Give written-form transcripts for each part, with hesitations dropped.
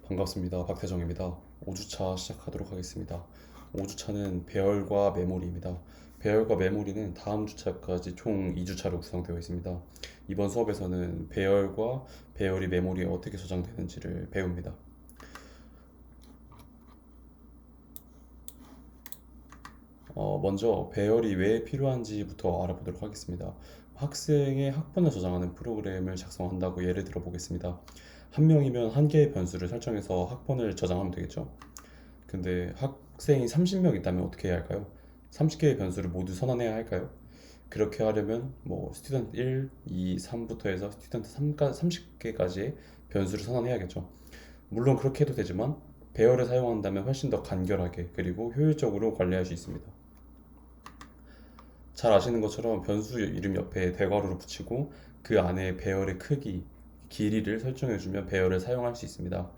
반갑습니다. 박태정입니다. 5주차 시작하도록 하겠습니다. 5주차는 배열과 메모리입니다. 배열과 메모리는 다음 주차까지 총 2주차로 구성되어 있습니다. 이번 수업에서는 배열과 배열이 메모리에 어떻게 저장되는지를 배웁니다. 먼저 배열이 왜 필요한지부터 알아보도록 하겠습니다. 학생의 학번을 저장하는 프로그램을 작성한다고 예를 들어 보겠습니다. 한 명이면 한 개의 변수를 설정해서 학번을 저장하면 되겠죠. 근데 학생이 30명 있다면 어떻게 해야 할까요? 30개의 변수를 모두 선언해야 할까요? 그렇게 하려면 뭐 스튜던트 1, 2, 3부터 해서 스튜던트 3까지 30개까지의 변수를 선언해야겠죠. 물론 그렇게 해도 되지만 배열을 사용한다면 훨씬 더 간결하게 그리고 효율적으로 관리할 수 있습니다. 잘 아시는 것처럼 변수 이름 옆에 대괄호를 붙이고 그 안에 배열의 크기, 길이를 설정해주면 배열을 사용할 수 있습니다.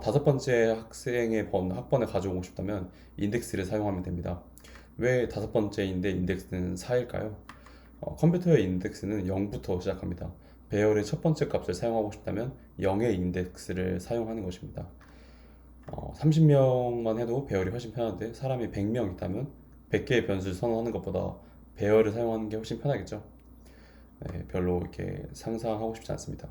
다섯 번째 학생의 학번을 가져오고 싶다면 인덱스를 사용하면 됩니다. 왜 다섯 번째인데 인덱스는 4일까요? 컴퓨터의 인덱스는 0부터 시작합니다. 배열의 첫 번째 값을 사용하고 싶다면 0의 인덱스를 사용하는 것입니다. 30명만 해도 배열이 훨씬 편한데 사람이 100명 있다면 100개의 변수를 선언하는 것보다 배열을 사용하는 게 훨씬 편하겠죠. 네, 별로 이렇게 상상하고 싶지 않습니다.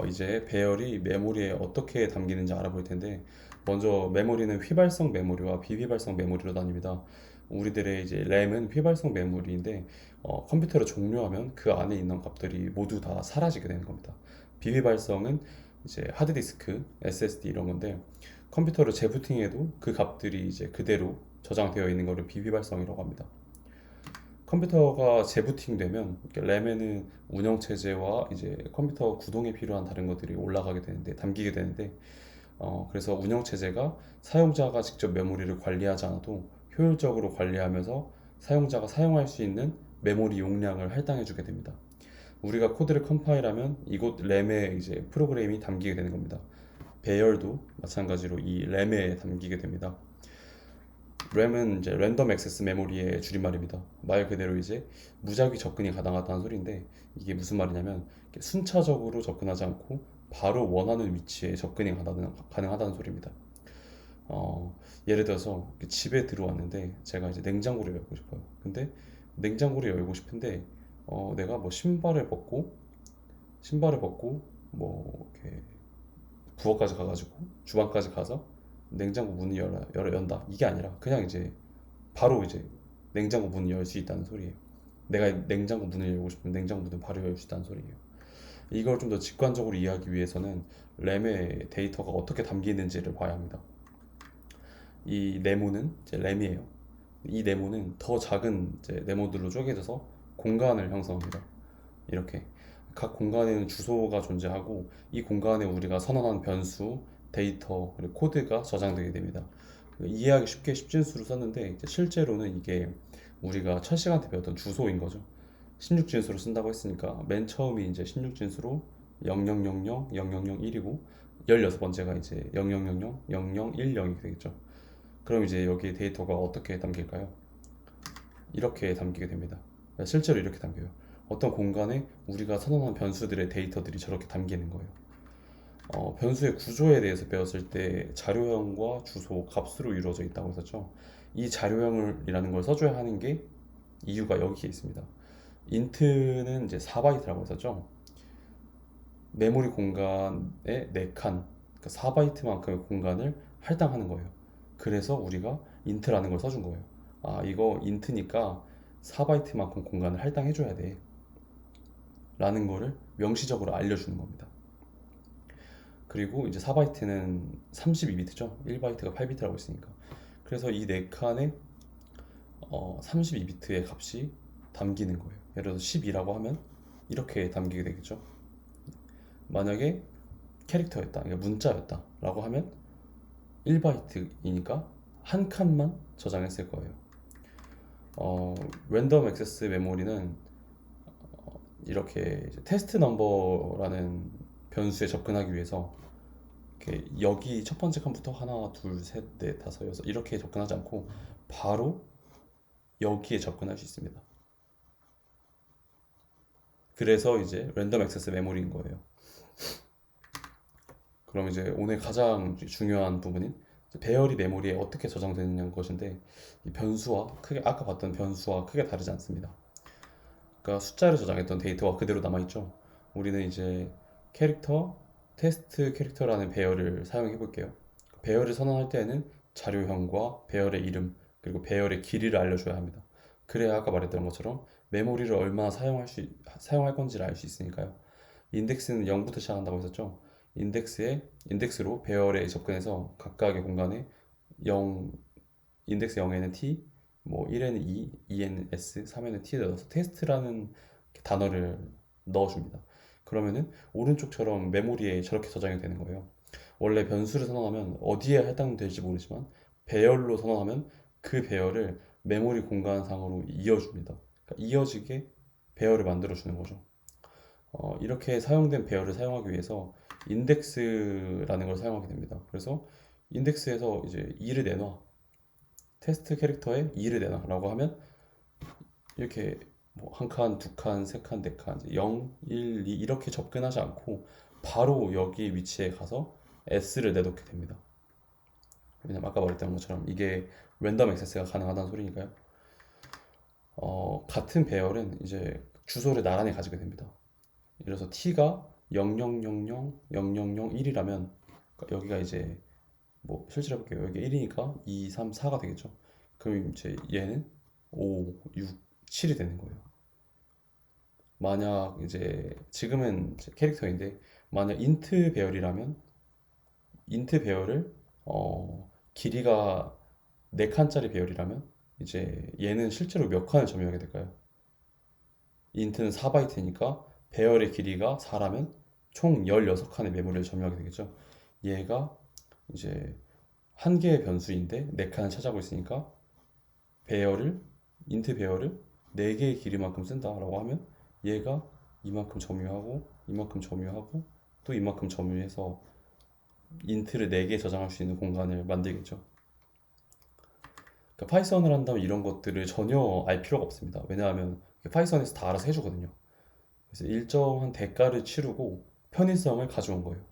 이제 배열이 메모리에 어떻게 담기는지 알아볼 텐데 먼저 메모리는 휘발성 메모리와 비휘발성 메모리로 나뉩니다. 우리들의 이제 램은 휘발성 메모리인데 컴퓨터를 종료하면 그 안에 있는 값들이 모두 다 사라지게 되는 겁니다. 비휘발성은 이제 하드디스크, SSD 이런 건데 컴퓨터를 재부팅해도 그 값들이 이제 그대로 저장되어 있는 것을 비휘발성이라고 합니다. 컴퓨터가 재부팅되면 램에는 운영체제와 이제 컴퓨터 구동에 필요한 다른 것들이 올라가게 되는데 담기게 되는데 그래서 운영체제가 사용자가 직접 메모리를 관리하지 않아도 효율적으로 관리하면서 사용자가 사용할 수 있는 메모리 용량을 할당해 주게 됩니다. 우리가 코드를 컴파일하면 이곳 램에 이제 프로그램이 담기게 되는 겁니다. 배열도 마찬가지로 이 램에 담기게 됩니다. 램은 이제 랜덤 액세스 메모리의 줄임말입니다. 말 그대로 이제 무작위 접근이 가능하다는 소리인데 이게 무슨 말이냐면 순차적으로 접근하지 않고 바로 원하는 위치에 접근이 가능하다는 소리입니다. 예를 들어서 집에 들어왔는데 제가 이제 냉장고를 열고 싶어요. 근데 냉장고를 열고 싶은데 내가 뭐 신발을 벗고 뭐 이렇게 부엌까지 가가지고 주방까지 가서 냉장고 문을 연다 이게 아니라 그냥 이제 바로 이제 냉장고 문을 열 수 있다는 소리예요. 내가 냉장고 문을 열고 싶으면 냉장고 문을 바로 열 수 있다는 소리예요. 이걸 좀 더 직관적으로 이해하기 위해서는 램의 데이터가 어떻게 담기는지를 봐야 합니다. 이 네모는 이제 램이에요. 이 네모는 더 작은 이제 네모들로 쪼개져서 공간을 형성합니다. 이렇게 각 공간에는 주소가 존재하고 이 공간에 우리가 선언한 변수, 데이터, 그리고 코드가 저장되게 됩니다. 이해하기 쉽게 10진수로 썼는데 실제로는 이게 우리가 첫 시간 때 배웠던 주소인 거죠. 16진수로 쓴다고 했으니까 맨 처음이 이제 16진수로 0000 0001이고 16번째가 이제 0000 0010이 되겠죠. 그럼 이제 여기에 데이터가 어떻게 담길까요? 이렇게 담기게 됩니다. 실제로 이렇게 담겨요. 어떤 공간에 우리가 선언한 변수들의 데이터들이 저렇게 담기는 거예요. 변수의 구조에 대해서 배웠을 때 자료형과 주소, 값으로 이루어져 있다고 했었죠. 이 자료형이라는 걸 써줘야 하는 게 이유가 여기에 있습니다. 인트는 이제 4바이트라고 했었죠. 메모리 공간의 4칸, 그러니까 4바이트만큼의 공간을 할당하는 거예요. 그래서 우리가 인트라는 걸 써준 거예요. 이거 인트니까 4바이트만큼 공간을 할당해줘야 돼. 라는 거를 명시적으로 알려주는 겁니다. 그리고 이제 4바이트는 32비트죠. 1바이트가 8비트라고 했으니까. 그래서 이 4칸에 32비트의 값이 담기는 거예요. 예를 들어서 12라고 하면 이렇게 담기게 되겠죠. 만약에 캐릭터였다, 그러니까 문자였다 라고 하면 1바이트이니까 한 칸만 저장했을 거예요. 랜덤 액세스 메모리는 이렇게 테스트 넘버라는 변수에 접근하기 위해서 이렇게 여기 첫 번째 칸부터 하나, 둘, 셋, 넷, 다섯, 여섯 이렇게 접근하지 않고 바로 여기에 접근할 수 있습니다. 그래서 이제 랜덤 액세스 메모리인 거예요. 그럼 이제 오늘 가장 중요한 부분인 배열이 메모리에 어떻게 저장되느냐는 것인데 이 변수와 크게 아까 봤던 변수와 크게 다르지 않습니다. 그러니까 숫자를 저장했던 데이터가 그대로 남아있죠. 우리는 이제 캐릭터, 테스트 캐릭터라는 배열을 사용해 볼게요. 배열을 선언할 때에는 자료형과 배열의 이름, 그리고 배열의 길이를 알려줘야 합니다. 그래야 아까 말했던 것처럼 메모리를 얼마나 사용할 건지를 알 수 있으니까요. 인덱스는 0부터 시작한다고 했었죠. 인덱스로 배열에 접근해서 각각의 공간에 0, 인덱스 0에는 t, 뭐 1에는 2, 2에는 s, 3에는 t를 넣어서 테스트라는 단어를 넣어줍니다. 그러면은 오른쪽처럼 메모리에 저렇게 저장이 되는 거예요. 원래 변수를 선언하면 어디에 해당될지 모르지만 배열로 선언하면 그 배열을 메모리 공간상으로 이어줍니다. 그러니까 이어지게 배열을 만들어주는 거죠. 이렇게 사용된 배열을 사용하기 위해서 인덱스라는 걸 사용하게 됩니다. 그래서 인덱스에서 이제 2를 내놔. 테스트 캐릭터에 2를 내놔라고 하면 이렇게 뭐 한 칸, 두 칸, 세 칸, 네 칸, 0, 1, 2 이렇게 접근하지 않고 바로 여기 위치에 가서 S를 내놓게 됩니다. 왜냐면 아까 말했던 것처럼 이게 랜덤 액세스가 가능하다는 소리니까요. 같은 배열은 이제 주소를 나란히 가지게 됩니다. 그래서 t가 00000001이라면 여기가 이제 뭐 실제로 해볼게요. 여기 1이니까 2, 3, 4가 되겠죠. 그럼 이제 얘는 5, 6, 7이 되는 거예요. 만약 이제 지금은 이제 캐릭터인데 만약 인트 배열이라면 인트 배열을 길이가 4칸짜리 배열이라면 이제 얘는 실제로 몇 칸을 점유하게 될까요? 인트는 4바이트니까 배열의 길이가 4라면 총 16칸의 메모리를 점유하게 되겠죠. 얘가 이제 한 개의 변수인데 4칸을 차지하고 있으니까 배열을 인트 배열을 4개의 길이만큼 쓴다라고 하면 얘가 이만큼 점유하고 이만큼 점유하고 또 이만큼 점유해서 인트를 4개 저장할 수 있는 공간을 만들겠죠. 그러니까 파이썬을 한다면 이런 것들을 전혀 알 필요가 없습니다. 왜냐하면 파이썬에서 다 알아서 해주거든요. 그래서 일정한 대가를 치르고 편의성을 가져온 거예요.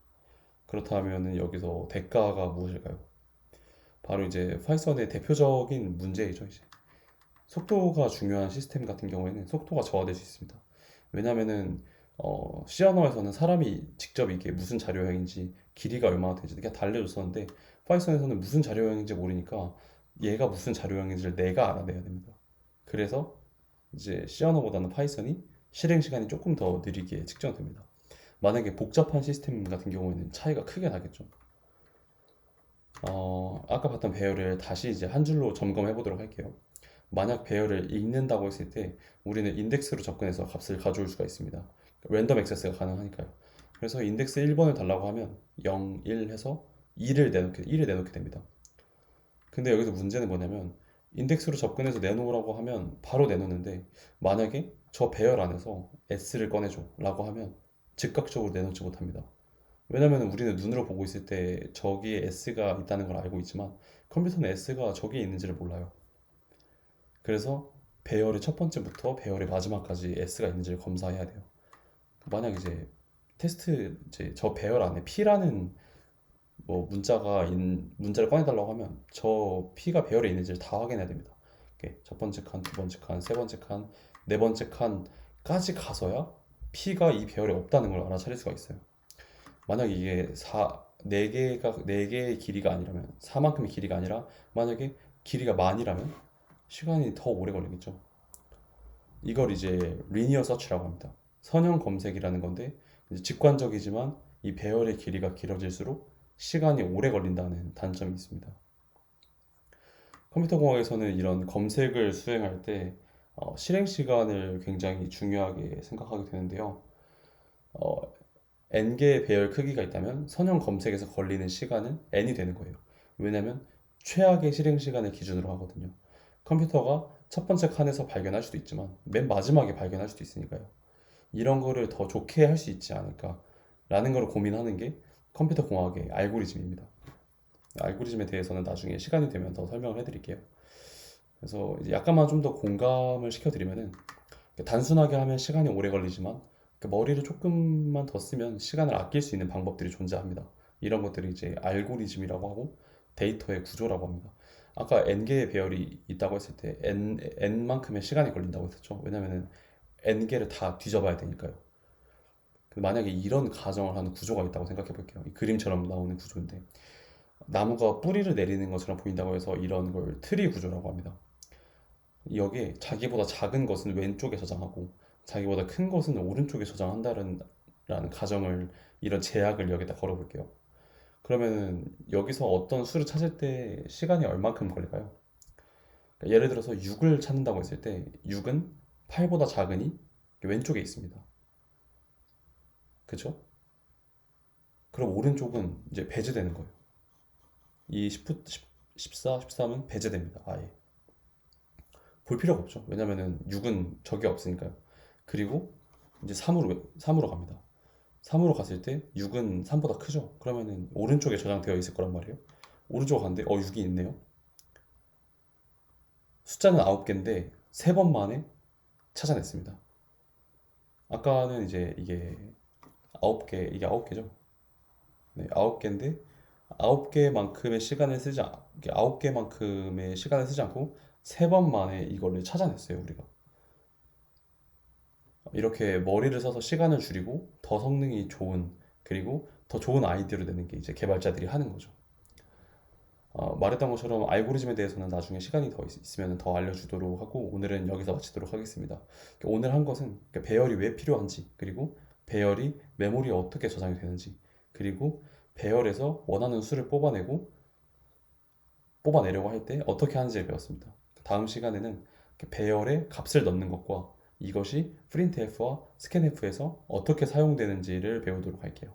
그렇다면 여기서 대가가 무엇일까요? 바로 이제 파이썬의 대표적인 문제이죠, 이제. 속도가 중요한 시스템 같은 경우에는 속도가 저하될 수 있습니다. 왜냐면은 C 언어에서는 사람이 직접 이게 무슨 자료형인지 길이가 얼마나 되는지 그냥 달려줬었는데 파이썬에서는 무슨 자료형인지 모르니까 얘가 무슨 자료형인지를 내가 알아내야 됩니다. 그래서 이제 C 언어보다는 파이썬이 실행 시간이 조금 더 느리게 측정됩니다. 만약에 복잡한 시스템 같은 경우에는 차이가 크게 나겠죠. 아까 봤던 배열을 다시 이제 한 줄로 점검해 보도록 할게요. 만약 배열을 읽는다고 했을 때 우리는 인덱스로 접근해서 값을 가져올 수가 있습니다. 랜덤 액세스가 가능하니까요. 그래서 인덱스 1번을 달라고 하면 0, 1 해서 2를 내놓게 됩니다. 근데 여기서 문제는 뭐냐면 인덱스로 접근해서 내놓으라고 하면 바로 내놓는데 만약에 저 배열 안에서 S를 꺼내줘 라고 하면 즉각적으로 내놓지 못합니다. 왜냐면 우리는 눈으로 보고 있을 때 저기에 S가 있다는 걸 알고 있지만 컴퓨터는 S가 저기에 있는지를 몰라요. 그래서 배열의 첫 번째부터 배열의 마지막까지 S가 있는지를 검사해야 돼요. 만약 이제 테스트 이제 저 배열 안에 P라는 뭐 문자를 꺼내달라고 하면 저 P가 배열에 있는지를 다 확인해야 됩니다. 이렇게 첫 번째 칸, 두 번째 칸, 세 번째 칸, 네 번째 칸까지 가서야 P가 이 배열에 없다는 걸 알아차릴 수가 있어요. 만약 이게 4개의 길이가 아니라면 4만큼의 길이가 아니라 만약에 길이가 만이라면 시간이 더 오래 걸리겠죠. 이걸 이제 리니어 서치라고 합니다. 선형 검색이라는 건데 이제 직관적이지만 이 배열의 길이가 길어질수록 시간이 오래 걸린다는 단점이 있습니다. 컴퓨터 공학에서는 이런 검색을 수행할 때 실행 시간을 굉장히 중요하게 생각하게 되는데요. 어, n개의 배열 크기가 있다면 선형 검색에서 걸리는 시간은 n이 되는 거예요. 왜냐하면 최악의 실행 시간을 기준으로 하거든요. 컴퓨터가 첫 번째 칸에서 발견할 수도 있지만 맨 마지막에 발견할 수도 있으니까요. 이런 거를 더 좋게 할 수 있지 않을까라는 걸 고민하는 게 컴퓨터 공학의 알고리즘입니다. 알고리즘에 대해서는 나중에 시간이 되면 더 설명을 해드릴게요. 그래서 이제 약간만 좀 더 공감을 시켜드리면은 단순하게 하면 시간이 오래 걸리지만 머리를 조금만 더 쓰면 시간을 아낄 수 있는 방법들이 존재합니다. 이런 것들이 이제 알고리즘이라고 하고 데이터의 구조라고 합니다. 아까 n개의 배열이 있다고 했을 때 n만큼의 시간이 걸린다고 했었죠. 왜냐면은 n개를 다 뒤져봐야 되니까요. 만약에 이런 가정을 하는 구조가 있다고 생각해 볼게요. 이 그림처럼 나오는 구조인데 나무가 뿌리를 내리는 것처럼 보인다고 해서 이런 걸 트리 구조라고 합니다. 여기에 자기보다 작은 것은 왼쪽에 저장하고 자기보다 큰 것은 오른쪽에 저장한다는 라는 가정을 이런 제약을 여기다 걸어볼게요. 그러면은 여기서 어떤 수를 찾을 때 시간이 얼만큼 걸릴까요? 그러니까 예를 들어서 6을 찾는다고 했을 때 6은 8보다 작으니 왼쪽에 있습니다. 그쵸? 그럼 오른쪽은 이제 배제되는 거예요. 이 14, 13은 배제됩니다. 아예. 볼 필요가 없죠. 왜냐면은 6은 적이 없으니까요. 그리고 이제 3으로 갑니다. 3으로 갔을 때 6은 3보다 크죠. 그러면은 오른쪽에 저장되어 있을 거란 말이에요. 오른쪽 갔는데 6이 있네요. 숫자는 9개인데 3번 만에 찾아냈습니다. 아까는 이제 이게 9개, 이게 9개죠. 네, 9개인데 9개만큼의 시간을 쓰지 않, 9개만큼의 시간을 쓰지 않고 3번 만에 이거를 찾아냈어요, 우리가. 이렇게 머리를 써서 시간을 줄이고 더 성능이 좋은 그리고 더 좋은 아이디어를 내는 게 이제 개발자들이 하는 거죠. 말했던 것처럼 알고리즘에 대해서는 나중에 시간이 더 있으면 더 알려주도록 하고 오늘은 여기서 마치도록 하겠습니다. 오늘 한 것은 배열이 왜 필요한지 그리고 배열이 메모리에 어떻게 저장이 되는지 그리고 배열에서 원하는 수를 뽑아내려고 할 때 어떻게 하는지를 배웠습니다. 다음 시간에는 배열에 값을 넣는 것과 이것이 프린트f와 스캔f에서 어떻게 사용되는지를 배우도록 할게요.